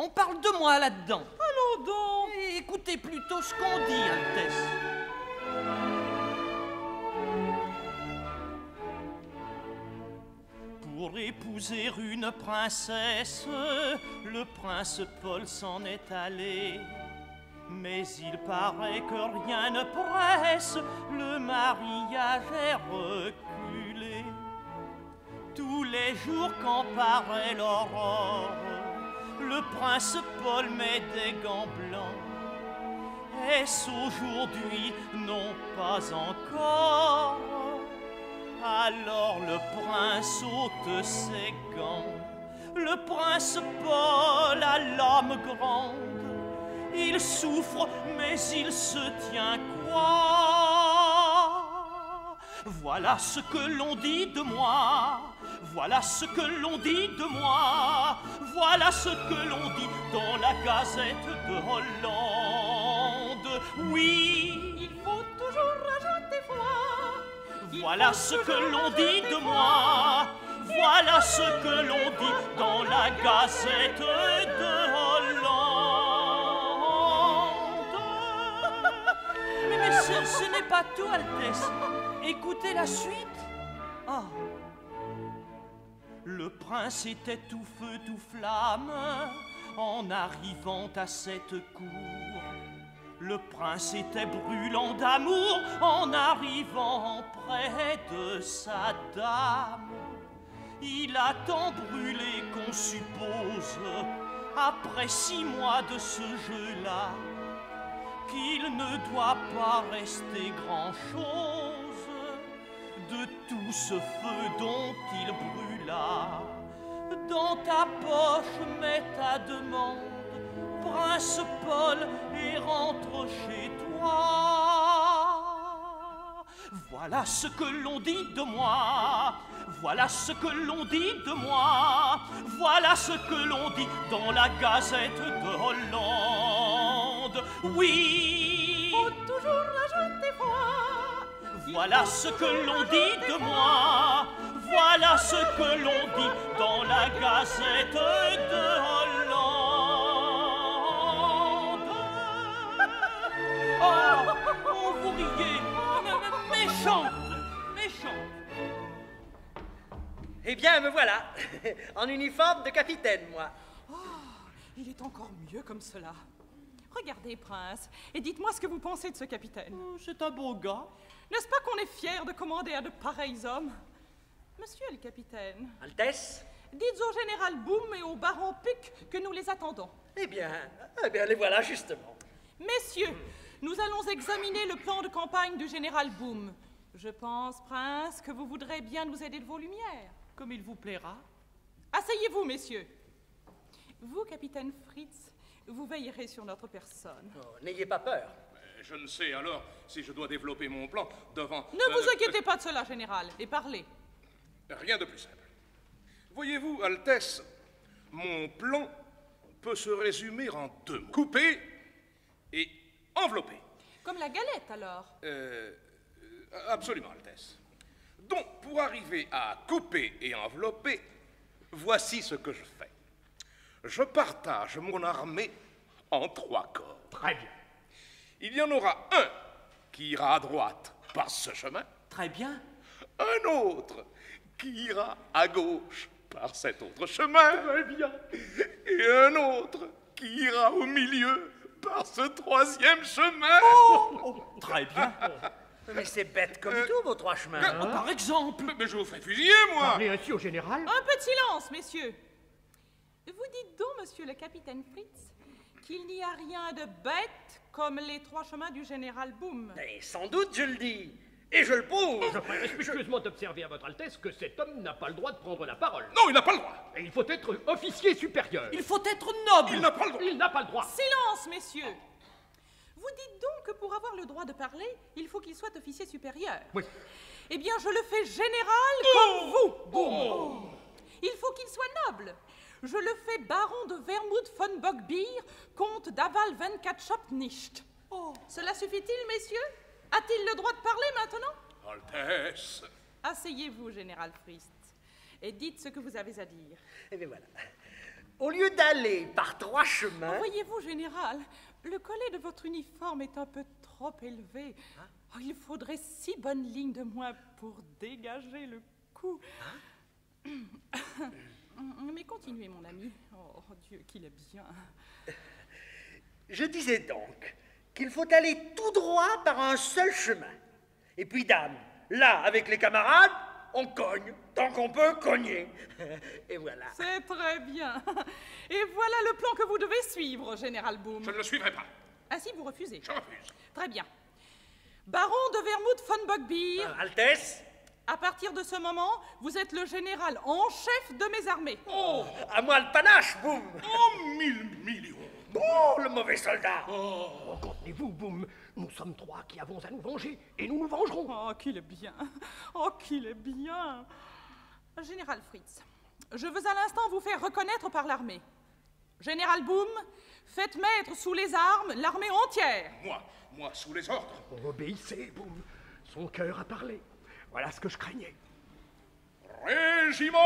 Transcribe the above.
On parle de moi là-dedans. Allons donc. Écoutez plutôt ce qu'on dit, Altesse. Pour épouser une princesse, le prince Paul s'en est allé. Mais il paraît que rien ne presse, le mariage est reculé. Tous les jours quand paraît l'aurore, le prince Paul met des gants blancs. Est-ce aujourd'hui? Non, pas encore. Alors le prince ôte ses gants. Le prince Paul a l'âme grande. Il souffre, mais il se tient quoi? Voilà ce que l'on dit de moi. Voilà ce que l'on dit de moi. Voilà ce que l'on dit dans la Gazette de Hollande. Oui, Il faut toujours rajouter foi. voilà ce que l'on dit de moi. Voilà ce que l'on dit dans la Gazette de Hollande. Mais ce n'est pas tout, Altesse. Écoutez la suite. Ah. Le prince était tout feu, tout flamme en arrivant à cette cour. Le prince était brûlant d'amour en arrivant près de sa dame. Il a tant brûlé qu'on suppose, après 6 mois de ce jeu-là, qu'il ne doit pas rester grand-chose de tout ce feu dont il brûla. Dans ta poche, mets ta demande, prince Paul, et rentre chez toi. Voilà ce que l'on dit de moi. Voilà ce que l'on dit de moi. Voilà ce que l'on dit dans la Gazette de Hollande. Oui, Faut toujours rajouter foi. voilà ce que l'on dit de moi. Voilà ce que l'on dit dans la Gazette de Hollande. Oh, vous riez. Méchante, méchante. Eh bien, me voilà, en uniforme de capitaine, moi. Il est encore mieux comme cela. Regardez, prince, et dites-moi ce que vous pensez de ce capitaine. C'est un beau gars. N'est-ce pas qu'on est fier de commander à de pareils hommes? Monsieur le capitaine, Altesse? dites au général Boom et au baron Puck que nous les attendons. Eh bien, les voilà justement. Messieurs, nous allons examiner le plan de campagne du général Boom. Je pense, prince, que vous voudrez bien nous aider de vos lumières. Comme il vous plaira. Asseyez-vous, messieurs. Vous, capitaine Fritz, vous veillerez sur notre personne. Oh, n'ayez pas peur. Je ne sais alors si je dois développer mon plan devant... Ne vous inquiétez pas de cela, général, et parlez. Rien de plus simple. Voyez-vous, Altesse, mon plan peut se résumer en 2 mots. Couper et envelopper. Comme la galette, alors. Absolument, Altesse. Donc, pour arriver à couper et envelopper, voici ce que je fais. Je partage mon armée en 3 corps. Très bien. Il y en aura un qui ira à droite par ce chemin, Très bien. un autre qui ira à gauche par cet autre chemin, Très bien. et un autre qui ira au milieu par ce 3e chemin. Très bien. Mais c'est bête comme tout, vos 3 chemins. Par exemple. Mais je vous fais fusiller, moi. Parlez ainsi au général. Un peu de silence, messieurs. Vous dites donc, monsieur le capitaine Fritz, qu'il n'y a rien de bête comme les 3 chemins du général Boom. Mais sans doute, je le dis. Et je le prouve. Je prie respectueusement d'observer à votre Altesse que cet homme n'a pas le droit de prendre la parole. Non, il n'a pas le droit. Et il faut être officier supérieur. Il faut être noble. Il n'a pas le droit. Il n'a pas le droit. Silence, messieurs. Vous dites donc que pour avoir le droit de parler, il faut qu'il soit officier supérieur. Oui. Eh bien, je le fais général comme vous. Boum. Il faut qu'il soit noble. Je le fais baron de Wermouth von Bockbier, comte d'Aval 24 Schopnicht. Cela suffit-il, messieurs? A-t-il le droit de parler maintenant? Altesse. Asseyez-vous, général Fritz, et dites ce que vous avez à dire. Eh bien voilà. Au lieu d'aller par 3 chemins... Voyez-vous, général, le collet de votre uniforme est un peu trop élevé. Oh, il faudrait 6 bonnes lignes de moins pour dégager le cou. Mais continuez, mon ami. Oh, Dieu, qu'il est bien. Je disais donc qu'il faut aller tout droit par un seul chemin. Et puis, dame, là, avec les camarades, on cogne, tant qu'on peut cogner. Et voilà. C'est très bien. Et voilà le plan que vous devez suivre, Général Boom. Je ne le suivrai pas. Ah si, vous refusez. Je refuse. Très bien. Baron de Vermouth von Bockbeer, Altesse, à partir de ce moment, vous êtes le général en chef de mes armées. Oh, à moi le panache, Boum. oh, 1000 millions. Oh, le mauvais soldat. Oh, contenez-vous, Boum. Nous sommes 3 qui avons à nous venger, et nous nous vengerons. Oh, qu'il est bien. Oh, qu'il est bien. Général Fritz, je veux à l'instant vous faire reconnaître par l'armée. Général Boom, faites mettre sous les armes l'armée entière. Moi, sous les ordres. Obéissez, Boum. Son cœur a parlé. Voilà ce que je craignais. Régiment